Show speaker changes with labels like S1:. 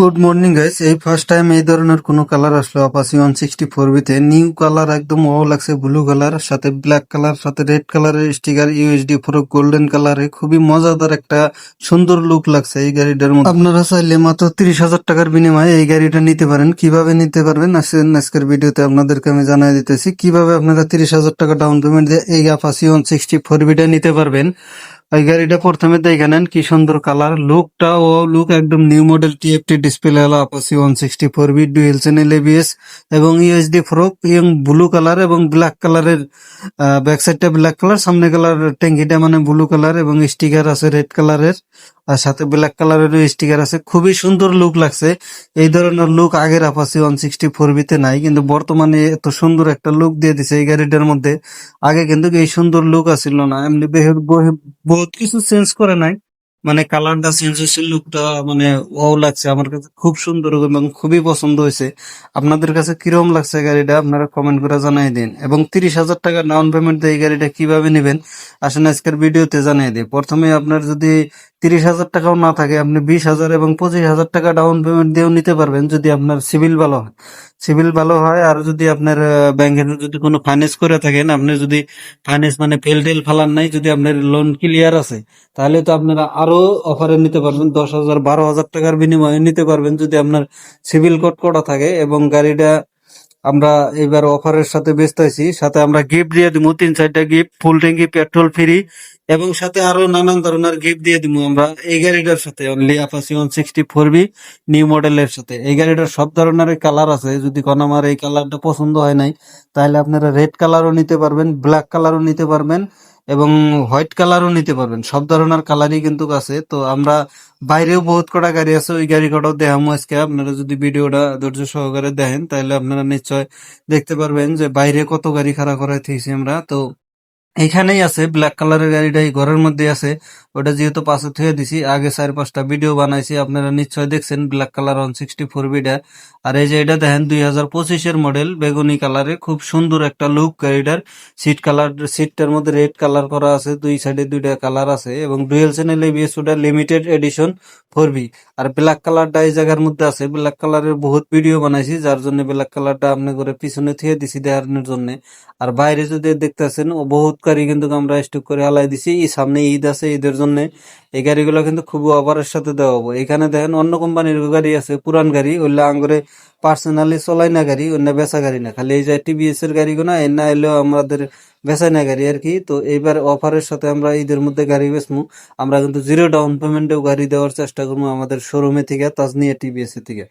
S1: Good morning guys, এই first time এই ধরনের কোনো কালার আসলো আপাসি 164 তে। নিউ কালার, একদম ওয়াও লাগছে। ব্লু কালার সাথে ব্ল্যাক কালার সাথে রেড কালারের স্টিকার, ইউএসডি ফোরক গোল্ডেন কালারে খুবই মজাদার একটা সুন্দর লুক লাগছে এই গাড়িটার মধ্যে। আপনারা চাইলে মাত্র 30,000 টাকার বিনিময়ে এই গাড়িটা নিতে পারেন। কিভাবে নিতে পারবেন আজকের ভিডিওতে আপনাদেরকে আমি জানাই দিতেছি কিভাবে আপনারা 30,000 টাকা ডাউন পেমেন্ট দিয়ে এই আপাসি 164 নিতে পারবেন। এই গাড়িটা প্রথমে দেখে নেন কি সুন্দর কালার, লুকটা ও লুক একদম নিউ মডেল টিএফটি ডিসপ্লে হলো আপাসি 164 ডুয়েল চ্যানেল এবিএস এবং ইউএসডি ফ্রক এবং ব্লু কালার এবং ব্ল্যাক কালারের ব্যাক সাইডটা ব্ল্যাক কালার, সামনে কালার ট্যাঙ্কিটা মানে ব্লু কালার এবং স্টিকার আছে রেড কালারের আর সাথে ব্ল্যাক কালারের স্টিকার আছে। খুবই সুন্দর লুক লাগছে। এই ধরনের লুক আগের আপাসি 164 তে নাই, কিন্তু বর্তমানে এত সুন্দর একটা লুক দিয়ে দিছে এই গাড়িটার মধ্যে। আগে কিন্তু এই সুন্দর লুক আসিল না, এমনি বহুত কিছু চেঞ্জ করে নাই, মানে কালারটা চেঞ্জ হয়েছে, লুকটা মানে ওয়াও লাগছে। আমার কাছে খুব সুন্দর এবং খুবই পছন্দ হয়েছে। আপনাদের কাছে কিরকম লাগছে গাড়িটা আপনারা কমেন্ট করে জানাই দিন। এবং 30,000 টাকা ডাউন পেমেন্ট দিয়ে এই গাড়িটা কিভাবে নেবেন আসেন আজকের ভিডিওতে জানিয়ে দিই। প্রথমে আপনার যদি 30,000 টাকাও না থাকে, আপনি 20,000 এবং 25,000 টাকা ডাউন পেমেন্ট দিয়েও নিতে পারবেন যদি আপনার সিভিল ভালো হয়। সিভিল ভালো হয় আর যদি আপনার ব্যাংকের যদি কোনো ফাইন্যান্স করে থাকেন, আপনি যদি ফাইন্যান্স মানে ফেল টেল ফালান নাই, যদি আপনার লোন ক্লিয়ার আছে, তাহলে তো আপনারা আরো অফারে নিতে পারবেন। 10,000 12,000 টাকার বিনিময়ে নিতে পারবেন যদি আপনার সিভিল কোড করা থাকে। এবং গাড়িটা আমরা এবার অফারের সাথে বেচতেছি, সাথে আমরা গিফট দিয়ে দিব 3-4টা গিফট, ফুল ট্যাঙ্কি পেট্রোল ফ্রি এবং সাথে আরো নানান ধরনের গিফট দিয়ে দিব আমরা এই গাড়িটার সাথে। অনলি আপাসি 164 নিউ মডেলের সাথে এই গাড়িটার সব ধরনের কালার আছে। যদি কোন আমার এই কালারটা পছন্দ হয় নাই, তাহলে আপনারা রেড কালারও নিতে পারবেন, ব্ল্যাক কালারও নিতে পারবেন এবং হোয়াইট কালারও নিতে পারবেন। সব ধরনের কালারই কিন্তু আছে। তো আমরা বাইরেও বহুত কটা গাড়ি আছে, ওই গাড়ি কটাও দেখাবো আজকে। আপনারা যদি ভিডিওটা ধৈর্য সহকারে দেখেন তাহলে আপনারা নিশ্চয় দেখতে পারবেন যে বাইরে কত গাড়ি খাড়া করাই থেকেছি আমরা। তো এইখানেই আছে ব্ল্যাক কালারের গাড়িটা, এই ঘরের মধ্যে আছে। ওটা যেহেতু পাশে থুয়ে দিছি, আগে 4-5টা ভিডিও বানাইছি, আপনারা নিশ্চয় দেখছেন ব্ল্যাক কালার 164 বিটা। আর এই যে এটা দেখেন 2025-এর মডেল, বেগুনি কালারে, খুব সুন্দর একটা লুক গাড়িটার। সিট কালার, সিটটার মধ্যে রেড কালার করা আছে, দুই সাইডে দুইটা কালার আছে এবং ডুয়েল চ্যানেল এবিএস, ওটা লিমিটেড এডিশন 4বি। আর ব্ল্যাক কালারটা এই জায়গার মধ্যে আছে। ব্ল্যাক কালারের বহুত ভিডিও বানাইছি, যার জন্য ব্ল্যাক কালারটা আপনি করে পিছনে থুয়ে দিছি দেখানোর জন্য। আর বাইরে যদি দেখতেছেন ও বহুত গাড়ি কিন্তু আমরা স্টক করে হালাই দিছি। এই সামনে ঈদ আছে, ঈদের জন্য এই গাড়িগুলো কিন্তু খুব অফারের সাথে দেওয়া হবো। এখানে দেখেন অন্য কোম্পানির গাড়ি আছে, পুরান গাড়ি, ওইগুলা আঙ্গরে পার্সোনালি চলাই না গাড়ি, অন্য বেচা গাড়ি না, খালি এই যে টিভিএস এর গাড়িগুলো এর না এলেও আমাদের বেচাই না গাড়ি আর কি। তো এইবার অফারের সাথে আমরা ঈদের মধ্যে গাড়ি বেচমু। আমরা কিন্তু জিরো ডাউন পেমেন্টেও গাড়ি দেওয়ার চেষ্টা করবো আমাদের শোরুমে থেকে, তাজনিয়া টিভিএস থেকে।